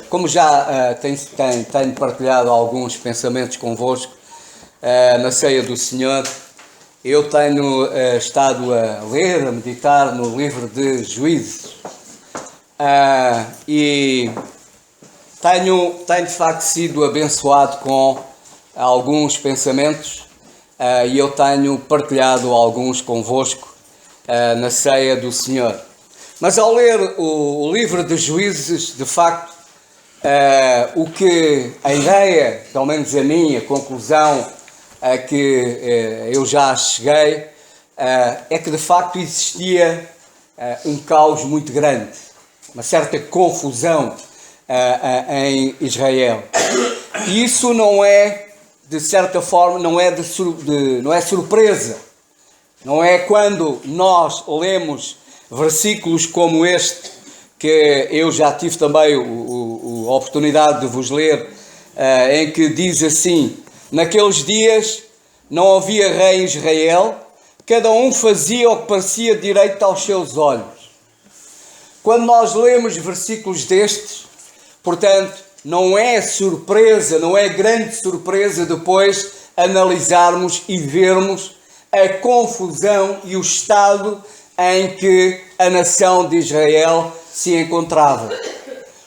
Como já tenho partilhado alguns pensamentos convosco na ceia do Senhor, eu tenho estado a ler, a meditar no livro de Juízes, e tenho de facto sido abençoado com alguns pensamentos, e eu tenho partilhado alguns convosco na ceia do Senhor. Mas ao ler o livro de Juízes, de facto, a ideia, pelo menos a minha conclusão a que eu já cheguei, é que de facto existia um caos muito grande, uma certa confusão em Israel. E isso não é, de certa forma, não é surpresa. Não é quando nós lemos versículos como este, que eu já tive também a oportunidade de vos ler, em que diz assim: naqueles dias não havia rei em Israel, cada um fazia o que parecia direito aos seus olhos. Quando nós lemos versículos destes, portanto, não é surpresa, não é grande surpresa depois analisarmos e vermos a confusão e o estado em que a nação de Israel se encontrava.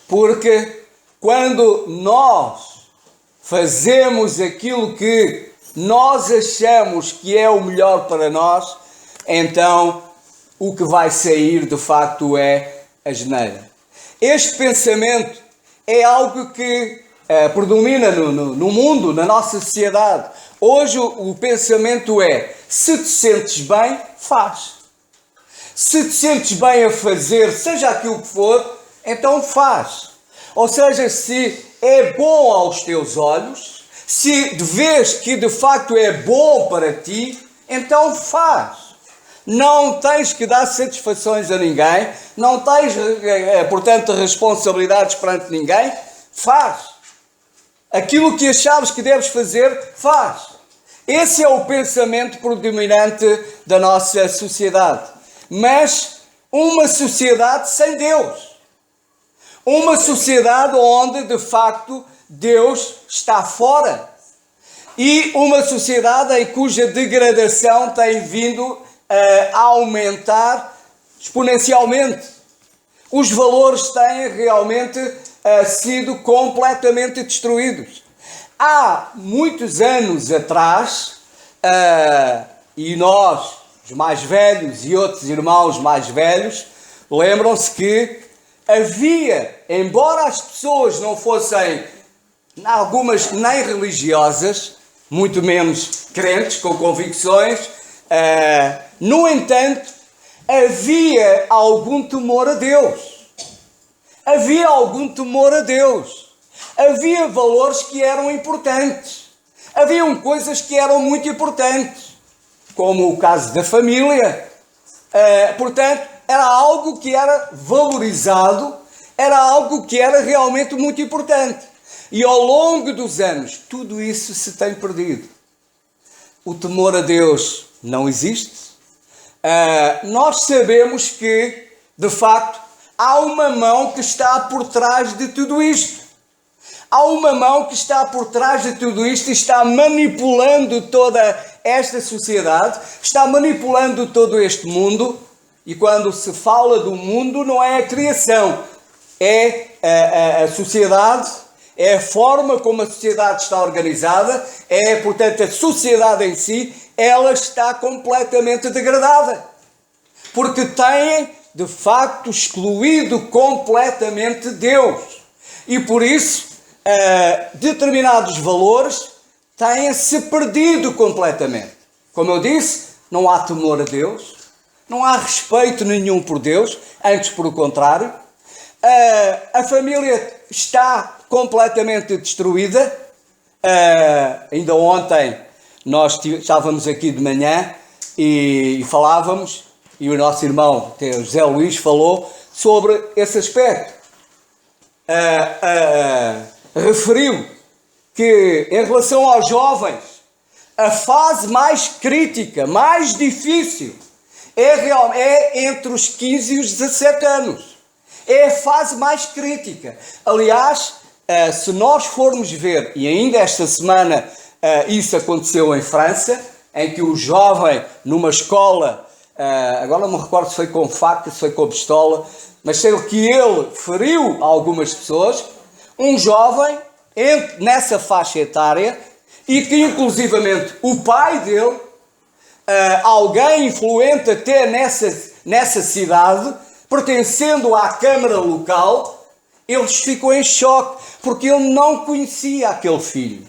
Porque quando nós fazemos aquilo que nós achamos que é o melhor para nós, então o que vai sair de facto é asneira. Este pensamento é algo que predomina no mundo, na nossa sociedade. Hoje o pensamento é: se te sentes bem, faz. Se te sentes bem a fazer, seja aquilo que for, então faz. Ou seja, se é bom aos teus olhos, se vês que de facto é bom para ti, então faz. Não tens que dar satisfações a ninguém, não tens, portanto, responsabilidades perante ninguém, faz. Aquilo que achares que deves fazer, faz. Esse é o pensamento predominante da nossa sociedade. Mas uma sociedade sem Deus. Uma sociedade onde, de facto, Deus está fora. E uma sociedade em cuja degradação tem vindo a aumentar exponencialmente. Os valores têm realmente sido completamente destruídos. Há muitos anos atrás, e nós, os mais velhos e outros irmãos mais velhos, lembram-se que havia, embora as pessoas não fossem, algumas nem religiosas, muito menos crentes com convicções, no entanto, havia algum temor a Deus. Havia algum temor a Deus. Havia valores que eram importantes. Haviam coisas que eram muito importantes, como o caso da família. Portanto, era algo que era valorizado, era algo que era realmente muito importante. E ao longo dos anos, tudo isso se tem perdido. O temor a Deus não existe. Nós sabemos que, de facto, há uma mão que está por trás de tudo isto. Há uma mão que está por trás de tudo isto e está manipulando toda esta sociedade, está manipulando todo este mundo. E quando se fala do mundo, não é a criação, é a sociedade, é a forma como a sociedade está organizada, portanto, a sociedade em si, ela está completamente degradada. Porque tem, de facto, excluído completamente Deus. E por isso, determinados valores têm-se perdido completamente. Como eu disse, não há temor a Deus, não há respeito nenhum por Deus, antes pelo contrário. A família está completamente destruída. Ainda ontem nós estávamos aqui de manhã e falávamos, e o nosso irmão, que é o José Luís, falou sobre esse aspecto. Referiu que, em relação aos jovens, a fase mais crítica, mais difícil, é entre os 15 e os 17 anos. É a fase mais crítica. Aliás, se nós formos ver, e ainda esta semana isso aconteceu em França, em que o jovem numa escola, agora não me recordo se foi com faca, se foi com pistola, mas sei que ele feriu algumas pessoas, um jovem nessa faixa etária, e que inclusivamente o pai dele, alguém influente até nessa cidade, pertencendo à Câmara local, ele ficou em choque, porque ele não conhecia aquele filho.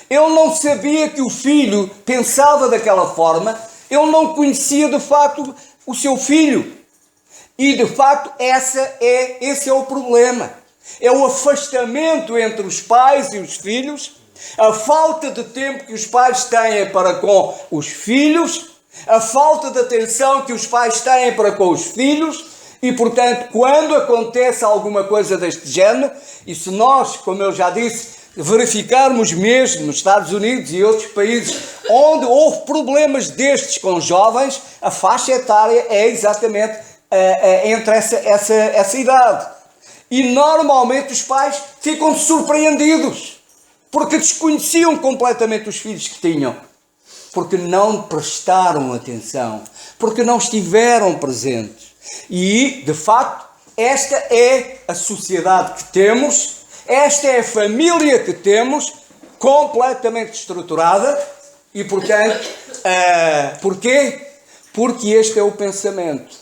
Ele não sabia que o filho pensava daquela forma, ele não conhecia de facto o seu filho. E de facto esse é o problema. É o afastamento entre os pais e os filhos, a falta de tempo que os pais têm para com os filhos, a falta de atenção que os pais têm para com os filhos, e portanto, quando acontece alguma coisa deste género, e se nós, como eu já disse, verificarmos mesmo nos Estados Unidos e outros países onde houve problemas destes com jovens, a faixa etária é exatamente entre essa idade. E normalmente os pais ficam surpreendidos, porque desconheciam completamente os filhos que tinham, porque não prestaram atenção, porque não estiveram presentes. E, de facto, esta é a sociedade que temos, esta é a família que temos, completamente estruturada, e, portanto, porquê? Porque este é o pensamento.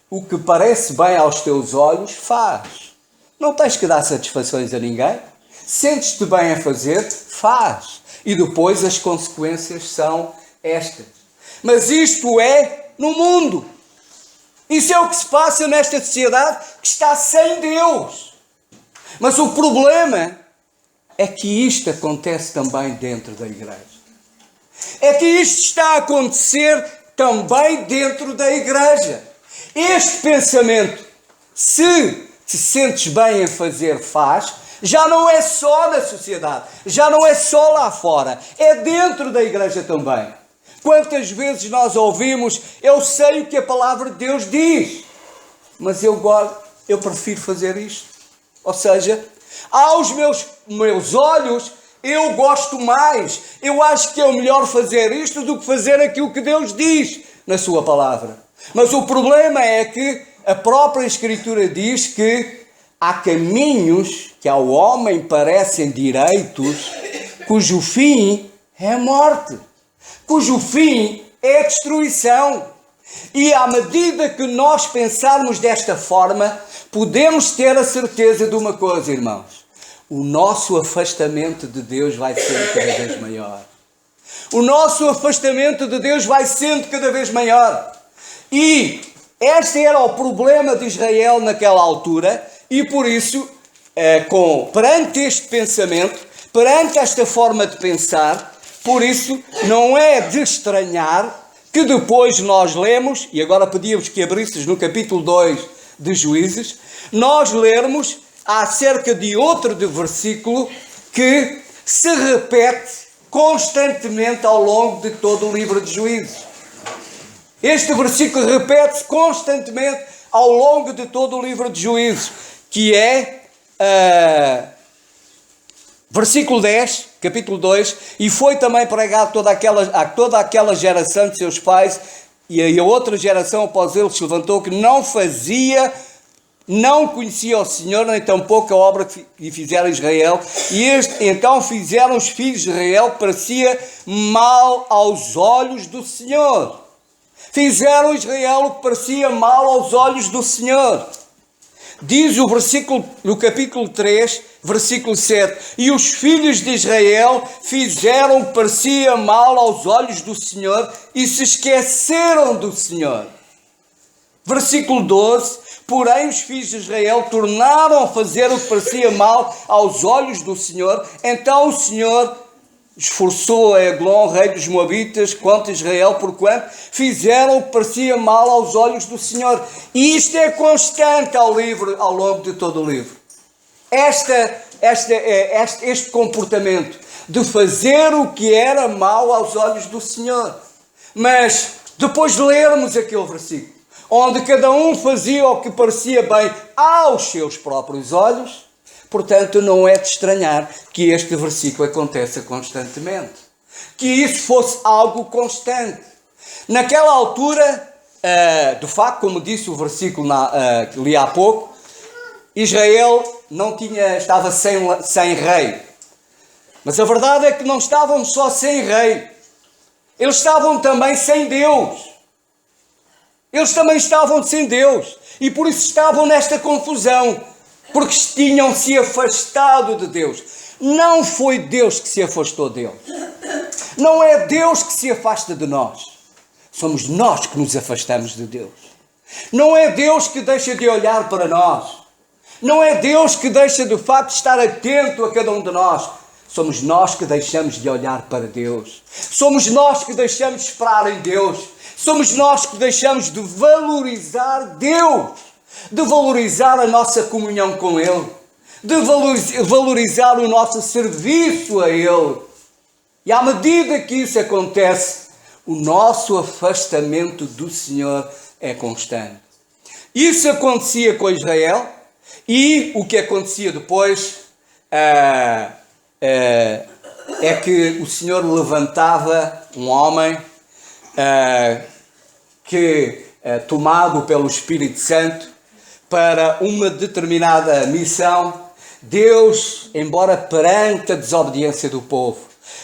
O que parece bem aos teus olhos, faz. Não tens que dar satisfações a ninguém. Sentes-te bem a fazer, faz. E depois as consequências são estas. Mas isto é no mundo. Isso é o que se passa nesta sociedade que está sem Deus. Mas o problema é que isto acontece também dentro da igreja. É que isto está a acontecer também dentro da igreja. Este pensamento, se te sentes bem a fazer, faz, já não é só na sociedade, já não é só lá fora, é dentro da igreja também. Quantas vezes nós ouvimos, eu sei o que a palavra de Deus diz, mas eu prefiro fazer isto. Ou seja, aos meus olhos, eu gosto mais, eu acho que é o melhor fazer isto do que fazer aquilo que Deus diz na sua palavra. Mas o problema é que a própria Escritura diz que há caminhos que ao homem parecem direitos, cujo fim é a morte, cujo fim é a destruição. E à medida que nós pensarmos desta forma, podemos ter a certeza de uma coisa, irmãos. O nosso afastamento de Deus vai ser cada vez maior. O nosso afastamento de Deus vai sendo cada vez maior. E este era o problema de Israel naquela altura, e por isso, perante este pensamento, perante esta forma de pensar, por isso não é de estranhar que depois nós lemos, e agora pedíamos que abrisses no capítulo 2 de Juízes, nós lermos acerca de outro versículo que se repete constantemente ao longo de todo o livro de Juízes. Este versículo repete-se constantemente ao longo de todo o livro de Juízes, que é versículo 10, capítulo 2, e foi também pregado a toda aquela geração de seus pais, e a outra geração após ele se levantou, que não conhecia o Senhor, nem tampouco a obra que lhe fizeram Israel, e então fizeram os filhos de Israel, parecia mal aos olhos do Senhor. Fizeram Israel o que parecia mal aos olhos do Senhor. Diz o versículo, no capítulo 3, versículo 7, e os filhos de Israel fizeram o que parecia mal aos olhos do Senhor e se esqueceram do Senhor. Versículo 12, porém os filhos de Israel tornaram a fazer o que parecia mal aos olhos do Senhor, então o Senhor esforçou a Eglon, rei dos Moabitas, contra Israel, porquanto fizeram o que parecia mal aos olhos do Senhor. E isto é constante ao longo de todo o livro. Este comportamento de fazer o que era mal aos olhos do Senhor. Mas depois de lermos aquele versículo, onde cada um fazia o que parecia bem aos seus próprios olhos, portanto não é de estranhar que este versículo aconteça constantemente. Que isso fosse algo constante. Naquela altura, de facto, como disse o versículo que li há pouco, Israel estava sem rei. Mas a verdade é que não estavam só sem rei. Eles estavam também sem Deus. Eles também estavam sem Deus. E por isso estavam nesta confusão. Porque tinham se afastado de Deus. Não foi Deus que se afastou deles. Não é Deus que se afasta de nós. Somos nós que nos afastamos de Deus. Não é Deus que deixa de olhar para nós. Não é Deus que deixa de facto estar atento a cada um de nós. Somos nós que deixamos de olhar para Deus. Somos nós que deixamos de esperar em Deus. Somos nós que deixamos de valorizar Deus. De valorizar a nossa comunhão com Ele. De valorizar o nosso serviço a Ele. E à medida que isso acontece, o nosso afastamento do Senhor é constante. Isso acontecia com Israel. E o que acontecia depois é que o Senhor levantava um homem tomado pelo Espírito Santo para uma determinada missão. Deus, embora perante a desobediência do povo,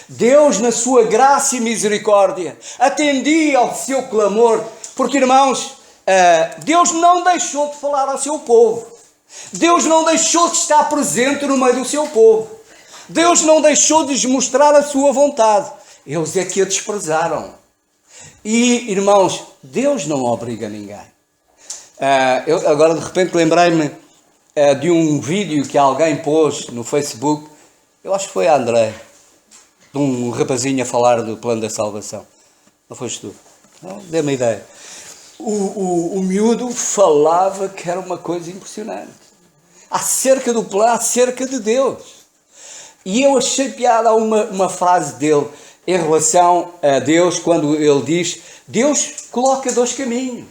Deus, na sua graça e misericórdia, atendia ao seu clamor, porque, irmãos, Deus não deixou de falar ao seu povo. Deus não deixou de estar presente no meio do seu povo. Deus não deixou de lhes mostrar a sua vontade. Eles é que a desprezaram. E, irmãos, Deus não obriga ninguém. Eu agora, de repente, lembrei-me de um vídeo que alguém pôs no Facebook. Eu acho que foi a André. De um rapazinho a falar do plano da salvação. Não foste tu? Não, dê-me a ideia. O miúdo falava que era uma coisa impressionante. Acerca do plano, acerca de Deus. E eu achei piada uma frase dele em relação a Deus, quando ele diz: Deus coloca dois caminhos.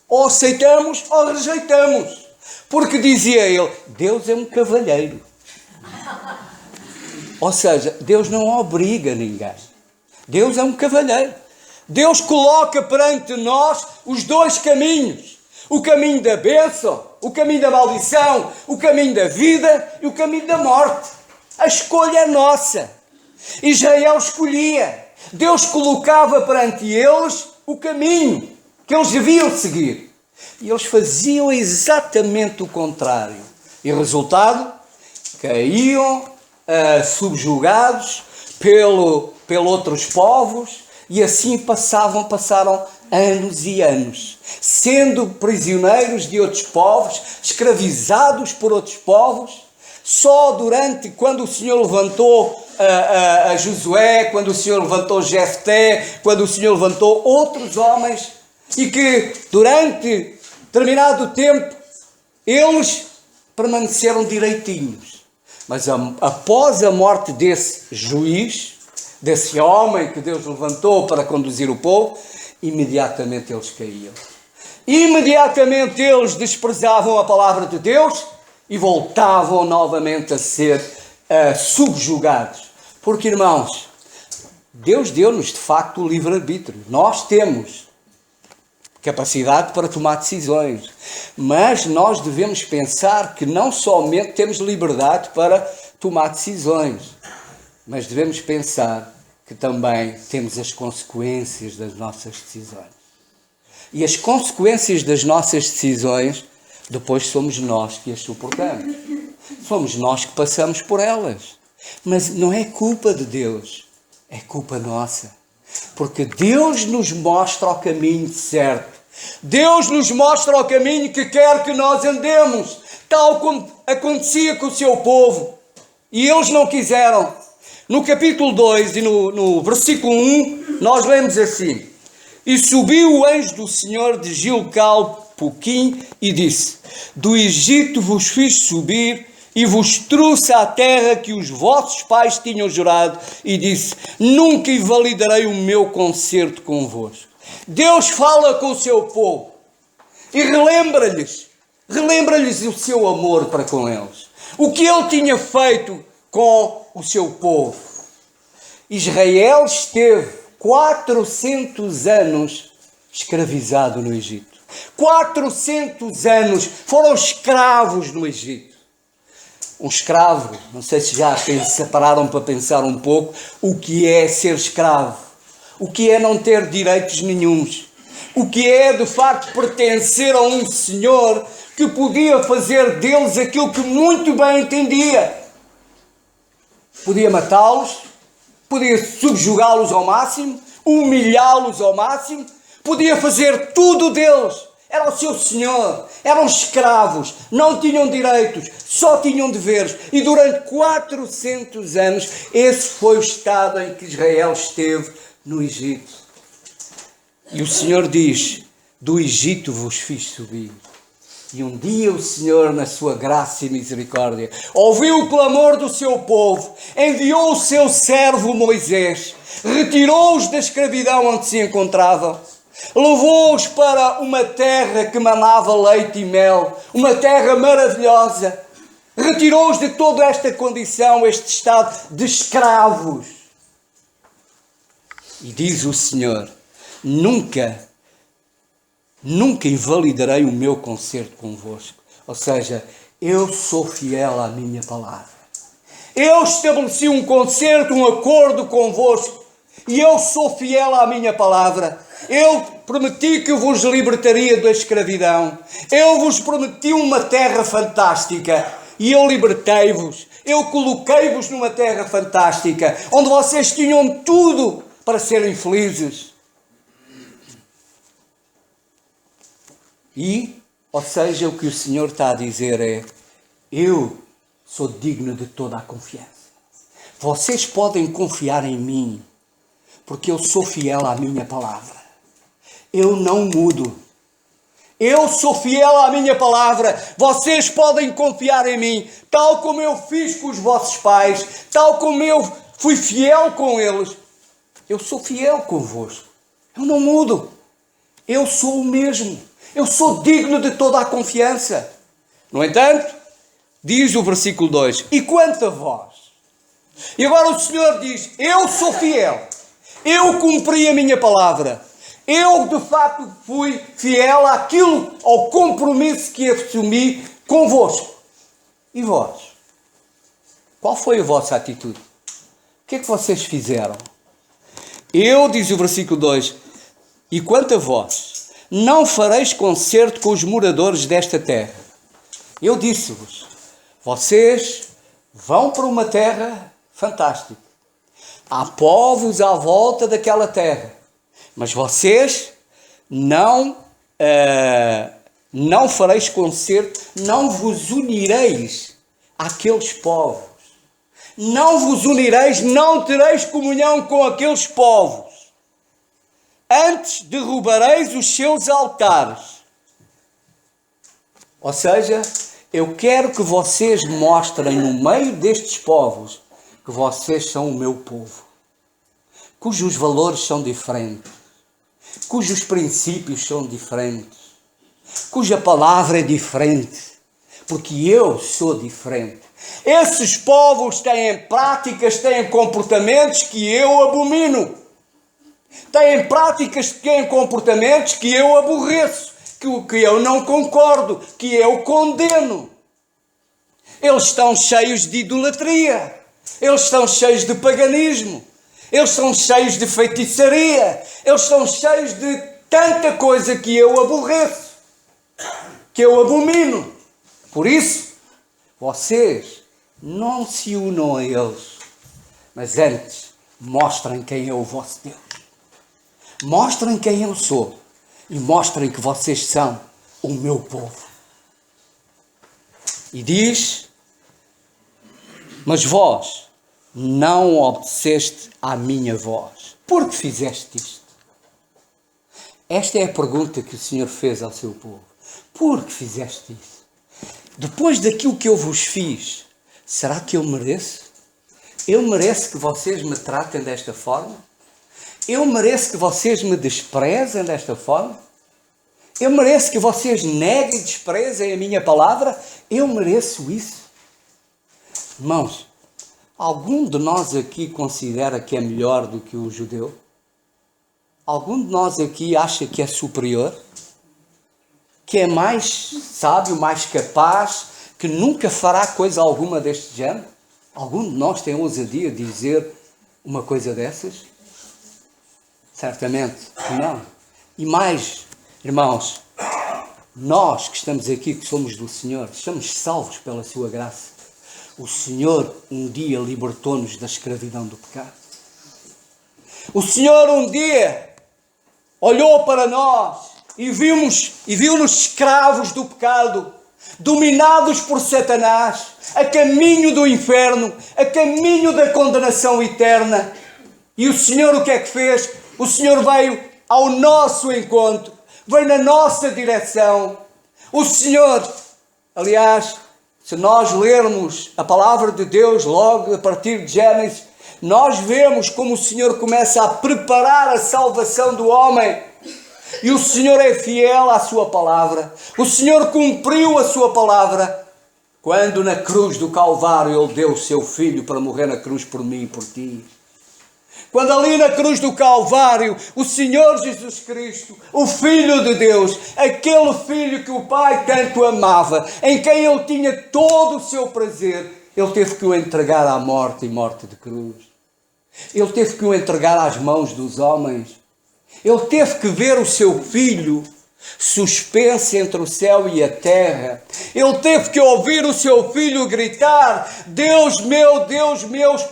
Ou aceitamos ou rejeitamos. Porque dizia ele, Deus é um cavalheiro. Ou seja, Deus não obriga ninguém. Deus é um cavalheiro. Deus coloca perante nós os dois caminhos. O caminho da bênção, o caminho da maldição, o caminho da vida e o caminho da morte. A escolha é nossa. Israel escolhia. Deus colocava perante eles o caminho que eles deviam seguir. E eles faziam exatamente o contrário. E resultado, caíam subjugados pelos outros povos. E assim passaram anos e anos, sendo prisioneiros de outros povos, escravizados por outros povos. Só quando o Senhor levantou a Josué, quando o Senhor levantou Jefté, quando o Senhor levantou outros homens, e que durante determinado tempo eles permaneceram direitinhos. Mas após a morte desse juiz, desse homem que Deus levantou para conduzir o povo, imediatamente eles caíam. Imediatamente eles desprezavam a palavra de Deus e voltavam novamente a ser subjugados. Porque, irmãos, Deus deu-nos de facto o livre-arbítrio. Nós temos capacidade para tomar decisões. Mas nós devemos pensar que não somente temos liberdade para tomar decisões, mas devemos pensar que também temos as consequências das nossas decisões. E as consequências das nossas decisões, depois somos nós que as suportamos. Somos nós que passamos por elas. Mas não é culpa de Deus, é culpa nossa. Porque Deus nos mostra o caminho certo. Deus nos mostra o caminho que quer que nós andemos, tal como acontecia com o seu povo. E eles não quiseram. No capítulo 2 e no versículo 1, nós lemos assim: E subiu o anjo do Senhor de Gilgal, Puquim, e disse: Do Egito vos fiz subir e vos trouxe à terra que os vossos pais tinham jurado, e disse: Nunca invalidarei o meu concerto convosco. Deus fala com o seu povo. e relembra-lhes o seu amor para com eles. O que ele tinha feito com o seu povo. Israel esteve 400 anos escravizado no Egito. 400 anos foram escravos no Egito. Um escravo, não sei se já pararam para pensar um pouco o que é ser escravo, o que é não ter direitos nenhuns, o que é de facto pertencer a um senhor que podia fazer deles aquilo que muito bem entendia. Podia matá-los, podia subjugá-los ao máximo, humilhá-los ao máximo, podia fazer tudo deles. Era o seu senhor, eram escravos, não tinham direitos, só tinham deveres. E durante 400 anos, esse foi o estado em que Israel esteve no Egito. E o Senhor diz, do Egito vos fiz subir. E um dia o Senhor, na sua graça e misericórdia, ouviu o clamor do seu povo, enviou o seu servo Moisés, retirou-os da escravidão onde se encontravam, levou-os para uma terra que manava leite e mel, uma terra maravilhosa, retirou-os de toda esta condição, este estado de escravos. E diz o Senhor, nunca invalidarei o meu concerto convosco. Ou seja, eu sou fiel à minha palavra. Eu estabeleci um concerto, um acordo convosco, e eu sou fiel à minha palavra. Eu prometi que vos libertaria da escravidão. Eu vos prometi uma terra fantástica. E eu libertei-vos. Eu coloquei-vos numa terra fantástica, onde vocês tinham tudo para serem felizes. Ou seja, o que o Senhor está a dizer é, eu sou digno de toda a confiança. Vocês podem confiar em mim, porque eu sou fiel à minha palavra. Eu não mudo. Eu sou fiel à minha palavra. Vocês podem confiar em mim, tal como eu fiz com os vossos pais, tal como eu fui fiel com eles. Eu sou fiel convosco. Eu não mudo. Eu sou o mesmo. Eu sou digno de toda a confiança. No entanto, diz o versículo 2, e quanto a vós? E agora o Senhor diz, eu sou fiel. Eu cumpri a minha palavra. Eu, de facto, fui fiel ao compromisso que assumi convosco. E vós? Qual foi a vossa atitude? O que é que vocês fizeram? Eu, diz o versículo 2, e quanto a vós, não fareis concerto com os moradores desta terra. Eu disse-vos, vocês vão para uma terra fantástica. Há povos à volta daquela terra. Mas vocês não fareis concerto, não vos unireis àqueles povos. Não vos unireis, não tereis comunhão com aqueles povos. Antes derrubareis os seus altares. Ou seja, eu quero que vocês mostrem no meio destes povos que vocês são o meu povo, cujos valores são diferentes, cujos princípios são diferentes, cuja palavra é diferente, porque eu sou diferente. Esses povos têm práticas, têm comportamentos que eu abomino. Têm práticas, têm comportamentos que eu aborreço, que eu não concordo, que eu condeno. Eles estão cheios de idolatria, eles estão cheios de paganismo, eles estão cheios de feitiçaria, eles estão cheios de tanta coisa que eu aborreço, que eu abomino. Por isso, vocês não se unam a eles, mas antes mostrem quem é o vosso Deus. Mostrem quem eu sou e mostrem que vocês são o meu povo. E diz, mas vós não obedeceste à minha voz. Por que fizeste isto? Esta é a pergunta que o Senhor fez ao seu povo. Por que fizeste isso? Depois daquilo que eu vos fiz, será que eu mereço? Eu mereço que vocês me tratem desta forma? Eu mereço que vocês me desprezem desta forma? Eu mereço que vocês neguem e desprezem a minha palavra? Eu mereço isso? Irmãos, algum de nós aqui considera que é melhor do que o judeu? Algum de nós aqui acha que é superior? Que é mais sábio, mais capaz, que nunca fará coisa alguma deste género? Algum de nós tem ousadia de dizer uma coisa dessas? Certamente que não. E mais, irmãos, nós que estamos aqui, que somos do Senhor, estamos salvos pela sua graça. O Senhor um dia libertou-nos da escravidão do pecado. O Senhor um dia olhou para nós e viu-nos escravos do pecado, dominados por Satanás, a caminho do inferno, a caminho da condenação eterna. E o Senhor o que é que fez? O Senhor veio ao nosso encontro, veio na nossa direção. O Senhor, aliás, se nós lermos a palavra de Deus logo a partir de Gênesis, nós vemos como o Senhor começa a preparar a salvação do homem. E o Senhor é fiel à sua palavra. O Senhor cumpriu a sua palavra quando na cruz do Calvário Ele deu o seu Filho para morrer na cruz por mim e por ti. Quando ali na cruz do Calvário, o Senhor Jesus Cristo, o Filho de Deus, aquele Filho que o Pai tanto amava, em quem Ele tinha todo o seu prazer, Ele teve que o entregar à morte e morte de cruz. Ele teve que o entregar às mãos dos homens. Ele teve que ver o seu Filho suspenso entre o céu e a terra. Ele teve que ouvir o seu Filho gritar: Deus meu,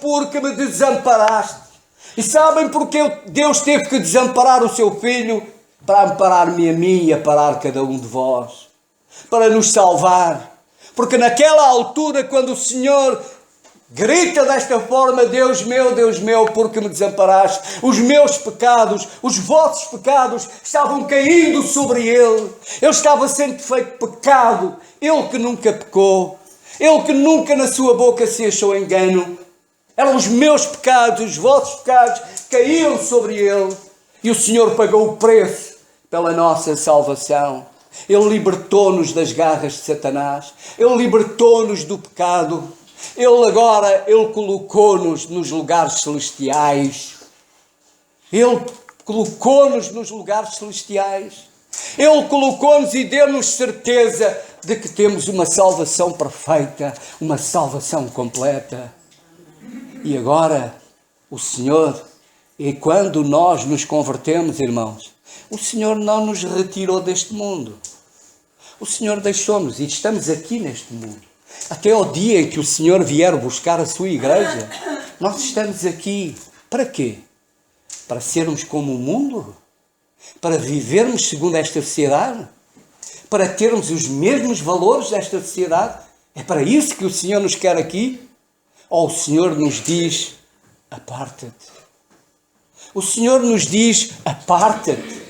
por que me desamparaste? E sabem porque Deus teve que desamparar o seu Filho? Para amparar-me a mim e amparar cada um de vós. Para nos salvar. Porque naquela altura, quando o Senhor grita desta forma: Deus meu, por que me desamparaste? Os meus pecados, os vossos pecados estavam caindo sobre Ele. Ele estava sendo feito pecado. Ele que nunca pecou. Ele que nunca na sua boca se achou engano. Eram os meus pecados, os vossos pecados, caíam sobre Ele. E o Senhor pagou o preço pela nossa salvação. Ele libertou-nos das garras de Satanás. Ele libertou-nos do pecado. Ele colocou-nos nos lugares celestiais. Ele colocou-nos nos lugares celestiais. Ele colocou-nos e deu-nos certeza de que temos uma salvação perfeita, uma salvação completa. E agora, o Senhor, e quando nós nos convertemos, irmãos, o Senhor não nos retirou deste mundo. O Senhor deixou-nos e estamos aqui neste mundo. Até ao dia em que o Senhor vier buscar a sua igreja, nós estamos aqui. Para quê? Para sermos como o mundo? Para vivermos segundo esta sociedade? Para termos os mesmos valores desta sociedade? É para isso que o Senhor nos quer aqui? Ou o Senhor nos diz: aparta-te? O Senhor nos diz: aparta-te,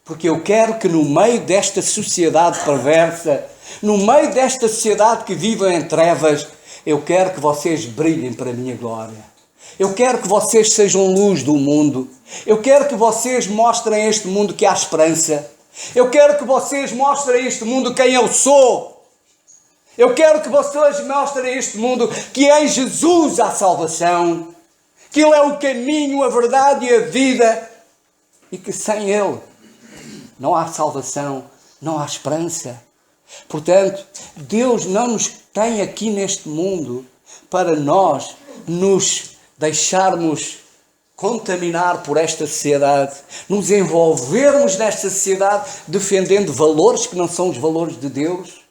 porque eu quero que no meio desta sociedade perversa, no meio desta sociedade que vive em trevas, eu quero que vocês brilhem para a minha glória. Eu quero que vocês sejam luz do mundo. Eu quero que vocês mostrem a este mundo que há esperança. Eu quero que vocês mostrem a este mundo quem eu sou. Eu quero que vocês mostrem a este mundo que é em Jesus a salvação. Que Ele é o caminho, a verdade e a vida. E que sem Ele não há salvação, não há esperança. Portanto, Deus não nos tem aqui neste mundo para nós nos deixarmos contaminar por esta sociedade, nos envolvermos nesta sociedade defendendo valores que não são os valores de Deus,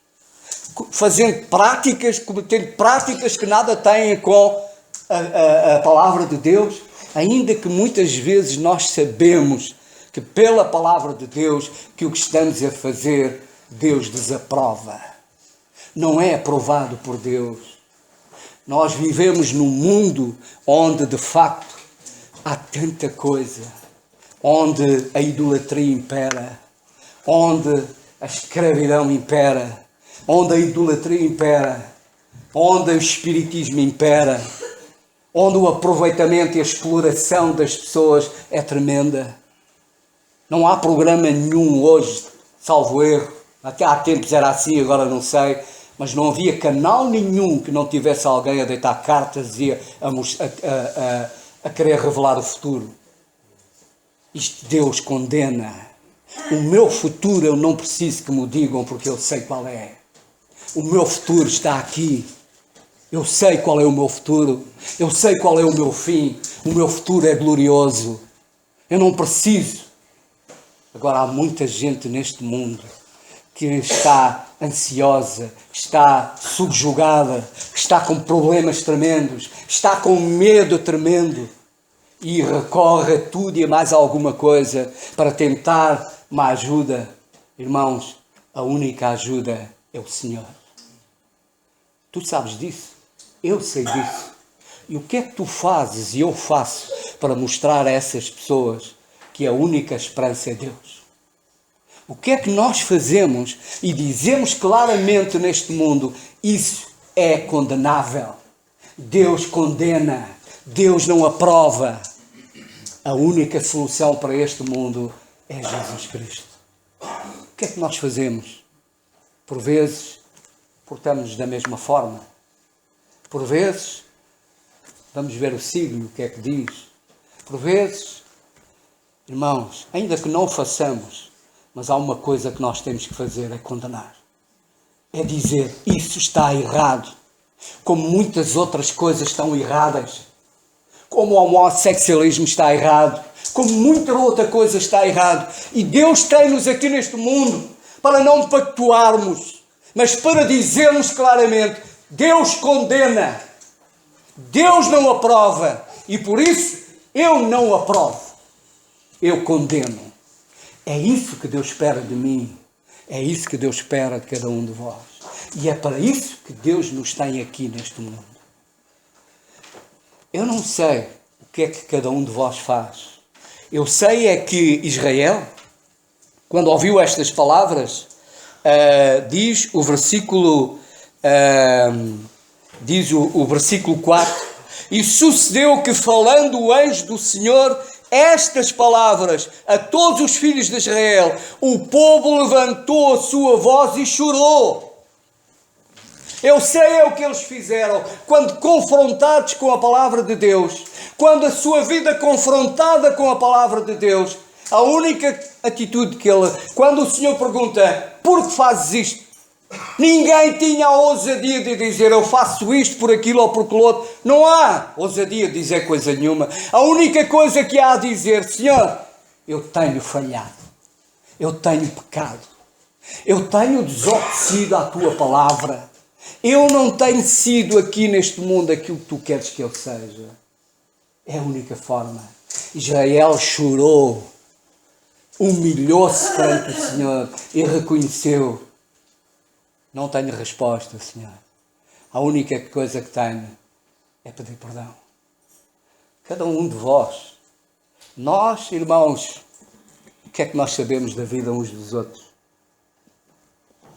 fazendo práticas, cometendo práticas que nada têm com a palavra de Deus, ainda que muitas vezes nós sabemos que pela palavra de Deus que o que estamos a fazer Deus desaprova. Não é aprovado por Deus. Nós vivemos num mundo onde de facto há tanta coisa, onde a idolatria impera, onde a escravidão impera, onde a idolatria impera, onde o espiritismo impera, onde o aproveitamento e a exploração das pessoas é tremenda. Não há programa nenhum hoje salvo erro. Até há tempos era assim, agora não sei. Mas não havia canal nenhum que não tivesse alguém a deitar cartas e a querer revelar o futuro. Isto Deus condena. O meu futuro eu não preciso que me digam, porque eu sei qual é. O meu futuro está aqui. Eu sei qual é o meu futuro. Eu sei qual é o meu fim. O meu futuro é glorioso. Eu não preciso. Agora há muita gente neste mundo que está ansiosa, está subjugada, está com problemas tremendos, está com medo tremendo e recorre a tudo e a mais alguma coisa para tentar uma ajuda. Irmãos, a única ajuda é o Senhor. Tu sabes disso? Eu sei disso. E o que é que tu fazes e eu faço para mostrar a essas pessoas que a única esperança é Deus? O que é que nós fazemos e dizemos claramente neste mundo? Isso é condenável. Deus condena. Deus não aprova. A única solução para este mundo é Jesus Cristo. O que é que nós fazemos? Por vezes, portamos-nos da mesma forma. Por vezes, vamos ver o signo, o que é que diz. Por vezes, irmãos, ainda que não façamos, mas há uma coisa que nós temos que fazer, é condenar. É dizer, isso está errado. Como muitas outras coisas estão erradas. Como o homossexualismo está errado. Como muita outra coisa está errado. E Deus tem-nos aqui neste mundo para não pactuarmos, mas para dizermos claramente, Deus condena. Deus não aprova. E por isso, eu não aprovo. Eu condeno. É isso que Deus espera de mim. É isso que Deus espera de cada um de vós. E é para isso que Deus nos tem aqui neste mundo. Eu não sei o que é que cada um de vós faz. Eu sei é que Israel, quando ouviu estas palavras, diz o versículo 4, e sucedeu que, falando o anjo do Senhor estas palavras a todos os filhos de Israel, o povo levantou a sua voz e chorou. Eu sei o que eles fizeram quando confrontados com a palavra de Deus, quando a sua vida confrontada com a palavra de Deus, a única atitude que quando o Senhor pergunta, por que fazes isto? Ninguém tinha a ousadia de dizer, eu faço isto por aquilo ou por aquilo outro. Não há ousadia de dizer coisa nenhuma. A única coisa que há a dizer, Senhor, eu tenho falhado, eu tenho pecado, eu tenho desobedecido à tua palavra, eu não tenho sido aqui neste mundo aquilo que tu queres que eu seja. É a única forma. Israel chorou, humilhou-se perante o Senhor e reconheceu, não tenho resposta, Senhor. A única coisa que tenho é pedir perdão. Cada um de vós, nós, irmãos, o que é que nós sabemos da vida uns dos outros?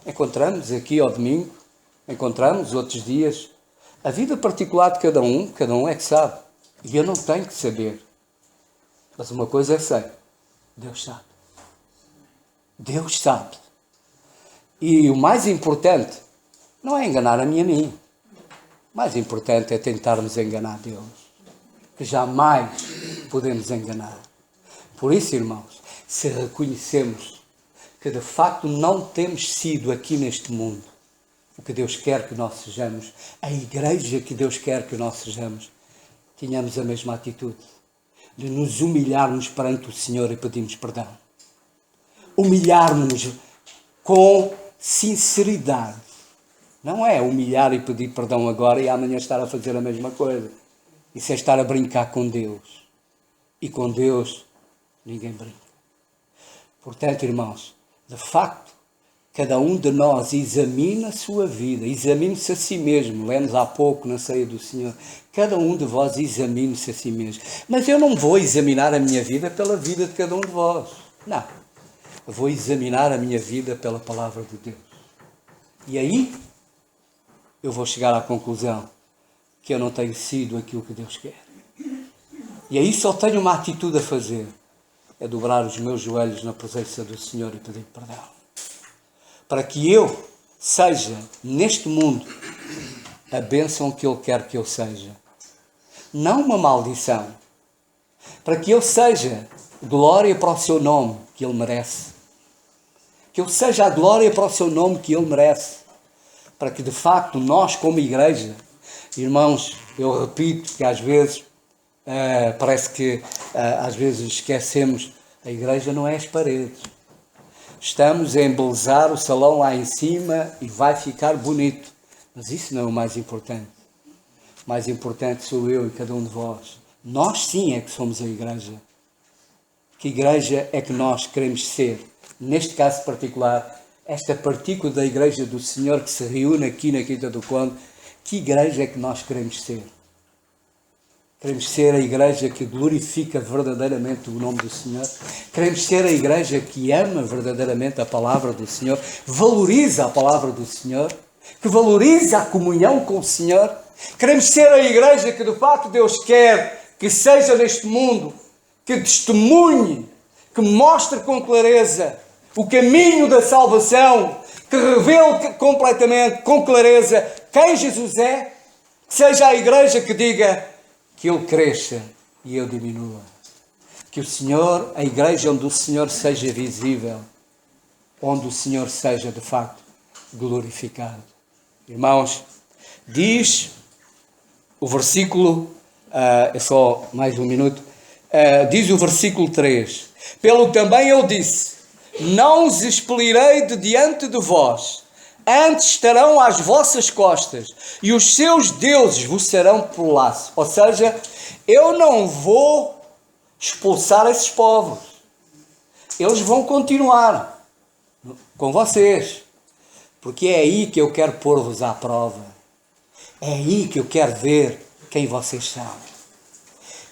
Encontramos aqui ao domingo, encontramos outros dias, a vida particular de cada um é que sabe. E eu não tenho que saber. Mas uma coisa é sei, Deus sabe. Deus sabe. E o mais importante não é enganar a mim. O mais importante é tentarmos enganar Deus. Que jamais podemos enganar. Por isso, irmãos, se reconhecemos que de facto não temos sido aqui neste mundo o que Deus quer que nós sejamos, a igreja que Deus quer que nós sejamos, tenhamos a mesma atitude de nos humilharmos perante o Senhor e pedirmos perdão. Humilharmos-nos com sinceridade. Não é humilhar e pedir perdão agora e amanhã estar a fazer a mesma coisa. Isso é estar a brincar com Deus. E com Deus ninguém brinca. Portanto, irmãos, de facto, cada um de nós examina a sua vida, examine-se a si mesmo. Lemos há pouco na ceia do Senhor. Cada um de vós examine-se a si mesmo. Mas eu não vou examinar a minha vida pela vida de cada um de vós. Não. Eu vou examinar a minha vida pela palavra de Deus. E aí, eu vou chegar à conclusão que eu não tenho sido aquilo que Deus quer. E aí só tenho uma atitude a fazer. É dobrar os meus joelhos na presença do Senhor e pedir perdão. para que eu seja, neste mundo, a bênção que Ele quer que eu seja. Não uma maldição. Para que eu seja glória para o seu nome que Ele merece. Que eu seja a glória para o seu nome que Ele merece. Para que, de facto, nós, como igreja, irmãos, eu repito que às vezes, parece que às vezes esquecemos, a igreja não é as paredes. Estamos a embelezar o salão lá em cima e vai ficar bonito. Mas isso não é o mais importante. O mais importante sou eu e cada um de vós. Nós sim é que somos a igreja. Que igreja é que nós queremos ser? Neste caso particular, esta partícula da igreja do Senhor que se reúne aqui na Quinta do Conde, que igreja é que nós queremos ser? Queremos ser a igreja que glorifica verdadeiramente o nome do Senhor. Queremos ser a igreja que ama verdadeiramente a palavra do Senhor, valoriza a palavra do Senhor, que valoriza a comunhão com o Senhor. Queremos ser a igreja que de facto Deus quer que seja neste mundo, que testemunhe, que mostre com clareza o caminho da salvação, que revele completamente, com clareza, quem Jesus é, que seja a igreja que diga que Ele cresça e eu diminua. Que o Senhor, a igreja onde o Senhor seja visível, onde o Senhor seja de facto glorificado. Irmãos, diz o versículo, é só mais um minuto, diz o versículo 3, pelo que também eu disse, não os expelirei de diante de vós, antes estarão às vossas costas, e os seus deuses vos serão por laço. Ou seja, eu não vou expulsar esses povos. Eles vão continuar com vocês. Porque é aí que eu quero pôr-vos à prova. É aí que eu quero ver quem vocês são.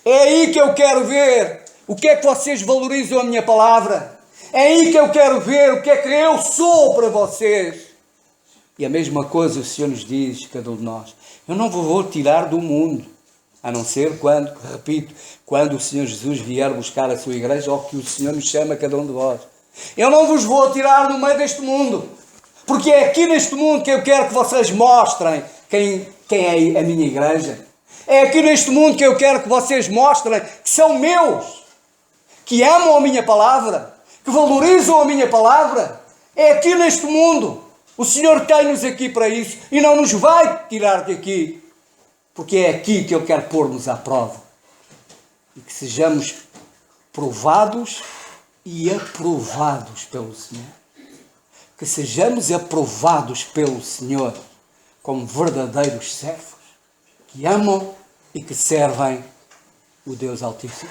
É aí que eu quero ver o que é que vocês valorizam a minha palavra. É aí que eu quero ver o que é que eu sou para vocês. E a mesma coisa o Senhor nos diz, cada um de nós. Eu não vos vou tirar do mundo, a não ser quando, repito, quando o Senhor Jesus vier buscar a sua igreja, ou que o Senhor nos chama a cada um de vós. Eu não vos vou tirar do meio deste mundo, porque é aqui neste mundo que eu quero que vocês mostrem quem é a minha igreja. É aqui neste mundo que eu quero que vocês mostrem que são meus, que amam a minha palavra, que valorizam a minha palavra. É aqui neste mundo. O Senhor tem-nos aqui para isso e não nos vai tirar daqui, porque é aqui que eu quero pôr-nos à prova. E que sejamos provados e aprovados pelo Senhor. Que sejamos aprovados pelo Senhor como verdadeiros servos que amam e que servem o Deus Altíssimo,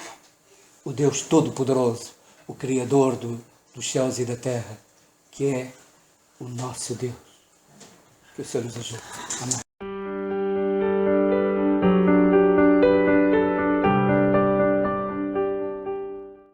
o Deus Todo-Poderoso, o Criador dos céus e da terra, que é o nosso Deus. Que o Senhor nos ajude. Amém.